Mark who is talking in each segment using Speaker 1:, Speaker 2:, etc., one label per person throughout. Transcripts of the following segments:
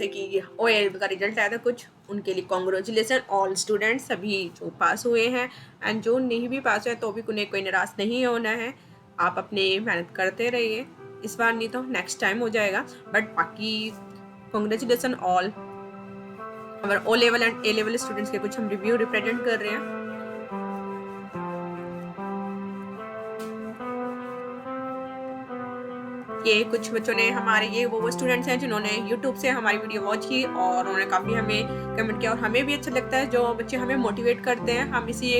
Speaker 1: जैसे कि OL का रिजल्ट आया था कुछ, उनके लिए कॉन्ग्रेचुलेसन ऑल स्टूडेंट्स, सभी जो पास हुए हैं, एंड जो नहीं भी पास हुए तो भी उन्हें कोई निराश नहीं होना है। आप अपनी मेहनत करते रहिए, इस बार नहीं तो नेक्स्ट टाइम हो जाएगा। बट बाकी कॉन्ग्रेचुलेसन ऑल और O level and A level students के कुछ हम रिव्यू रिप्रेजेंट कर रहे हैं। ये कुछ बच्चों ने हमारे, ये वो स्टूडेंट्स हैं जिन्होंने YouTube से हमारी वीडियो वॉच की और उन्होंने काफ़ी हमें कमेंट किया, और हमें भी अच्छा लगता है जो बच्चे हमें मोटिवेट करते हैं। हम इसी,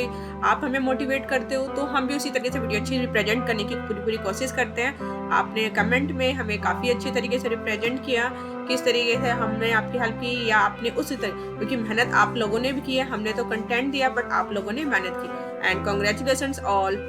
Speaker 1: आप हमें मोटिवेट करते हो तो हम भी उसी तरीके से वीडियो अच्छी रिप्रेजेंट करने की पूरी कोशिश करते हैं। आपने कमेंट में हमें काफ़ी अच्छे तरीके से रिप्रेजेंट किया, किस तरीके से हमने आपकी हेल्प की या आपने उसी तरीके, क्योंकि मेहनत आप लोगों ने भी की है, हमने तो कंटेंट दिया बट आप लोगों ने मेहनत की। And congratulations all.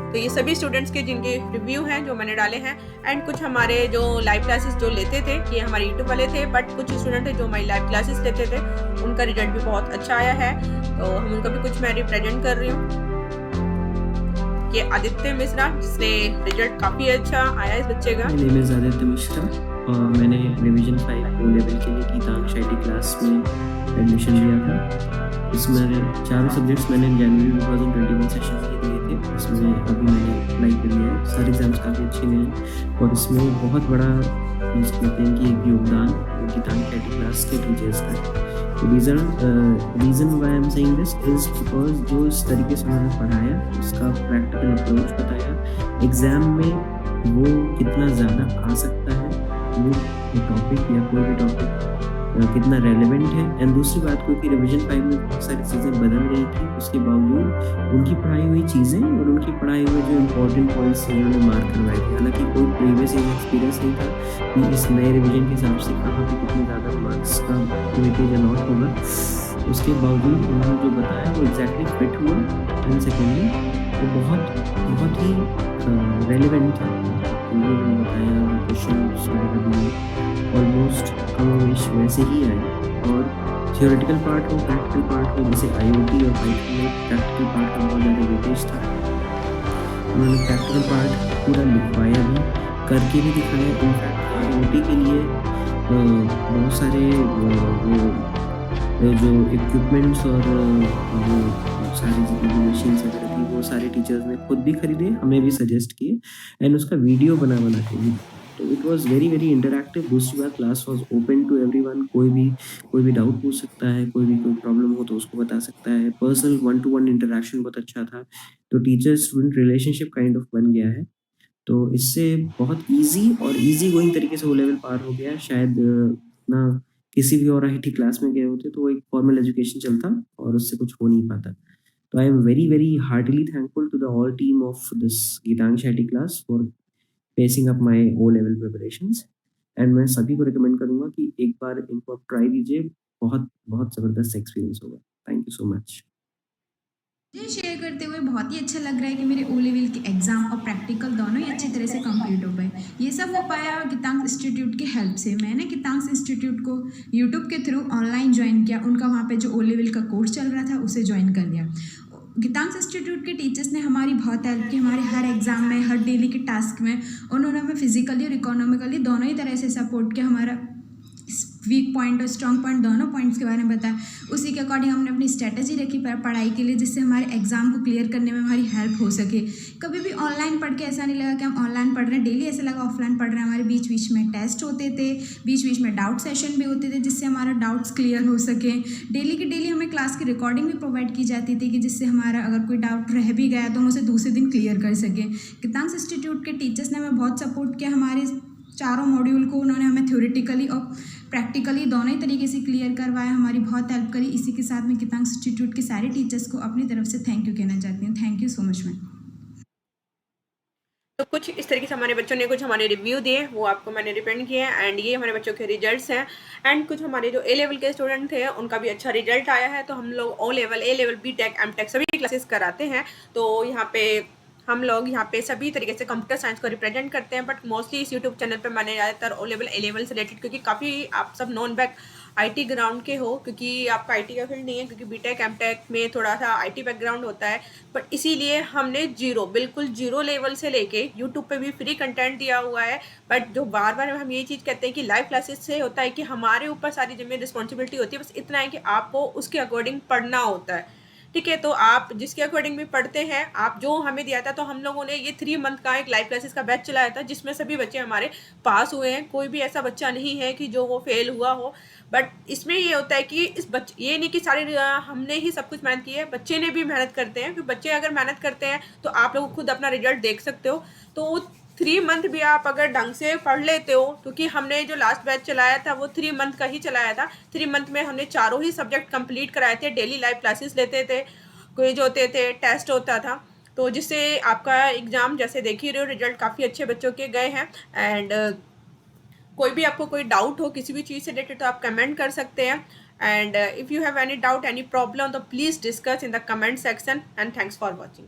Speaker 1: तो ये सभी स्टूडेंट्स के जिनके रिव्यू हैं जो मैंने डाले हैं, एंड कुछ हमारे जो लाइव क्लासेस जो लेते थे, ये हमारे यूट्यूब वाले थे, बट कुछ स्टूडेंट थे जो हमारी लाइव क्लासेस लेते थे, उनका रिजल्ट भी बहुत अच्छा आया है, तो हम उनका भी कुछ मैं रिप्रेजेंट कर रही हूँ। ये आदित्य मिश्रा, जिसने रिजल्ट काफ़ी अच्छा आया इस बच्चे का।
Speaker 2: मेरा नाम है आदित्य मिश्रा और मैंने रिवीजन 5 O लेवल के लिए गीतांश IT क्लास में एडमिशन लिया था। इसमें चारों सब्जेक्ट्स मैंने जनवरी 2021 सेशन में दिए थे। इसमें अभी मैंने अप्लाई कर लिया है। सारे एग्जाम्स काफ़ी अच्छे गए हैं और इसमें बहुत बड़ा कहते हैं कि एक योगदान गीतांश IT क्लास के टीचर्स का। Reason why I am saying this is because जो इस तरीके से उन्होंने पढ़ाया, उसका प्रैक्टिकल अप्रोच बताया, एग्ज़ाम में वो कितना ज़्यादा आ सकता है, वो टॉपिक या कोई भी टॉपिक कितना रेलेवेंट है। एंड दूसरी बात क्योंकि रिवीजन 5 में बहुत सारी चीज़ें बदल गई थी, उसके बावजूद उनकी पढ़ाई हुई चीज़ें और उनकी पढ़ाई हुए जो इम्पोर्टेंट पॉइंट्स उन्होंने मार्क करवाए थे। हालांकि कोई प्रीवियस एक्सपीरियंस नहीं था कि इस नए रिवीजन के हिसाब से कहाँ पे कितने ज़्यादा मार्क्स का वेटेज अलॉट होगा, उसके बावजूद उन्होंने जो बताया वो एग्जैक्टली फिट हुआ। एंड सेकेंडली वो बहुत ही रेलिवेंट था। उन्होंने बताया क्वेश्चन वगैरह भी ऑलमोस्ट कमोवेश वैसे ही आए, और थियोरेटिकल पार्ट हो, प्रैक्टिकल पार्ट हो, जैसे IoT और पाइथन में प्रैक्टिकल पार्ट का बहुत ज़्यादा वेटेज था। उन्होंने प्रैक्टिकल पार्ट पूरा लिखवाया भी, करके भी दिखाया। इनफैक्ट IoT के लिए बहुत सारे वो जो इक्विपमेंट्स और वो सारी जितनी भी मशीन्स वगैरह थी वो सारे टीचर्स ने खुद भी खरीदे, हमें भी सजेस्ट किए, एंड उसका वीडियो बना के भी। तो it was very very interactive. दूसरी बात, class was open to everyone. कोई भी डाउट पूछ सकता है, कोई प्रॉब्लम हो तो उसको बता सकता है। पर्सनल 1-to-1 इंटरैक्शन बहुत अच्छा था। तो teacher student relationship kind of बन गया है। तो इससे बहुत ईज़ी और ईज़ी गोइंग तरीके से वो लेवल पार हो गया। शायद ना किसी भी और IT क्लास में गए होते तो वो एक फॉर्मल एजुकेशन चलता और उससे कुछ हो नहीं पाता। तो I am very very heartly thankful to the all team of this Geetansh IT class for pacing up my O level preparations. And मैं सभी को रिकमेंड करूँगा कि एक बार इनको आप ट्राई कीजिए। बहुत ज़बरदस्त एक्सपीरियंस होगा। Thank you so much.
Speaker 3: मुझे शेयर करते हुए बहुत ही अच्छा लग रहा है कि मेरे O लेवल के एग्ज़ाम और प्रैक्टिकल दोनों ही अच्छी तरह से कंप्लीट हो गए। ये सब हो पाया गीतांश इंस्टीट्यूट की हेल्प से। मैंने गीतांश इंस्टीट्यूट को यूट्यूब के थ्रू ऑनलाइन ज्वाइन किया। उनका वहाँ पे जो O लेवल का कोर्स चल रहा था उसे ज्वाइन कर लिया। गीतांश इंस्टीट्यूट के टीचर्स ने हमारी बहुत हेल्प की। हमारे हर एग्ज़ाम में, हर डेली के टास्क में उन्होंने हमें फिजिकली और इकोनॉमिकली दोनों ही तरह से सपोर्ट किया। हमारा वीक पॉइंट और स्ट्रॉन्ग पॉइंट दोनों पॉइंट्स के बारे में बताया। उसी के अकॉर्डिंग हमने अपनी स्ट्रेटजी रखी पढ़ाई के लिए, जिससे हमारे एग्ज़ाम को क्लियर करने में हमारी हेल्प हो सके। कभी भी ऑनलाइन पढ़ के ऐसा नहीं लगा कि हम ऑनलाइन पढ़ रहे हैं, डेली ऐसा लगा ऑफलाइन पढ़ रहे हैं। हमारे बीच बीच में टेस्ट होते थे, बीच बीच में डाउट सेशन भी होते थे, जिससे हमारा डाउट्स क्लियर हो सके। डेली की डेली हमें क्लास की रिकॉर्डिंग भी प्रोवाइड की जाती थी कि जिससे हमारा अगर कोई डाउट रह भी गया तो हम उसे दूसरे दिन क्लियर कर सकें। गीतांश इंस्टीट्यूट के टीचर्स ने हमें बहुत सपोर्ट किया। हमारे चारों मॉड्यूल को उन्होंने हमें थ्योरेटिकली और प्रैक्टिकली दोनों ही तरीके से क्लियर करवाया, हमारी बहुत हेल्प करी। इसी के साथ में गीतांश इंस्टीट्यूट के सारे टीचर्स को अपनी तरफ से थैंक यू कहना चाहती हूँ। Thank you so much ma'am.
Speaker 1: तो कुछ इस तरीके से हमारे बच्चों ने कुछ हमारे रिव्यू दिए, वो आपको मैंने रिप्रेजेंट किए हैं, एंड ये हमारे बच्चों के रिजल्ट्स हैं। एंड कुछ हमारे जो A लेवल के स्टूडेंट थे उनका भी अच्छा रिजल्ट आया है। तो हम लोग O level, A level, B.Tech, M.Tech सभी क्लासेस कराते हैं। तो यहाँ पे हम लोग यहाँ पे सभी तरीके से कंप्यूटर साइंस को रिप्रेजेंट करते हैं, बट मोस्टली इस यूट्यूब चैनल पे मैंने ज़्यादातर O लेवल, A लेवल से रिलेटेड, क्योंकि काफ़ी आप सब नॉन बैक आईटी ग्राउंड के हो, क्योंकि आपका आईटी का फील्ड नहीं है, क्योंकि बीटेक एमटेक में थोड़ा सा आईटी बैकग्राउंड होता है। पर इसीलिए हमने बिल्कुल जीरो लेवल से लेके यूट्यूब पे भी फ्री कंटेंट दिया हुआ है। बट जो बार बार हम ये चीज़ कहते हैं कि लाइव क्लासेस से होता है कि हमारे ऊपर सारी जिम्मेदारी रिस्पॉन्सिबिलिटी होती है, बस इतना है कि आपको उसके अकॉर्डिंग पढ़ना होता है। ठीक है, तो आप जिसके अकॉर्डिंग भी पढ़ते हैं, आप जो हमें दिया था, तो हम लोगों ने ये 3 मंथ का एक लाइव क्लासेस का बैच चलाया था, जिसमें सभी बच्चे हमारे पास हुए हैं। कोई भी ऐसा बच्चा नहीं है कि जो वो फेल हुआ हो। बट इसमें ये होता है कि इस बच्चे, ये नहीं कि सारे हमने ही सब कुछ मेहनत की है, बच्चे ने भी मेहनत करते हैं। क्योंकि बच्चे अगर मेहनत करते हैं तो आप लोग खुद अपना रिजल्ट देख सकते हो। तो 3 मंथ भी आप अगर ढंग से पढ़ लेते हो, क्योंकि हमने जो लास्ट बैच चलाया था वो 3 मंथ का ही चलाया था। 3 मंथ में हमने चारों ही सब्जेक्ट कंप्लीट कराए थे, डेली लाइव क्लासेस लेते थे, क्विज होते थे, टेस्ट होता था। तो जिससे आपका एग्ज़ाम, जैसे देख ही रहे हो, रिजल्ट काफ़ी अच्छे बच्चों के गए हैं। एंड कोई भी आपको कोई डाउट हो किसी भी चीज़ से रिलेटेड तो आप कमेंट कर सकते हैं। And if you have any doubt, any problem, तो please discuss in the comment section. And thanks for watching.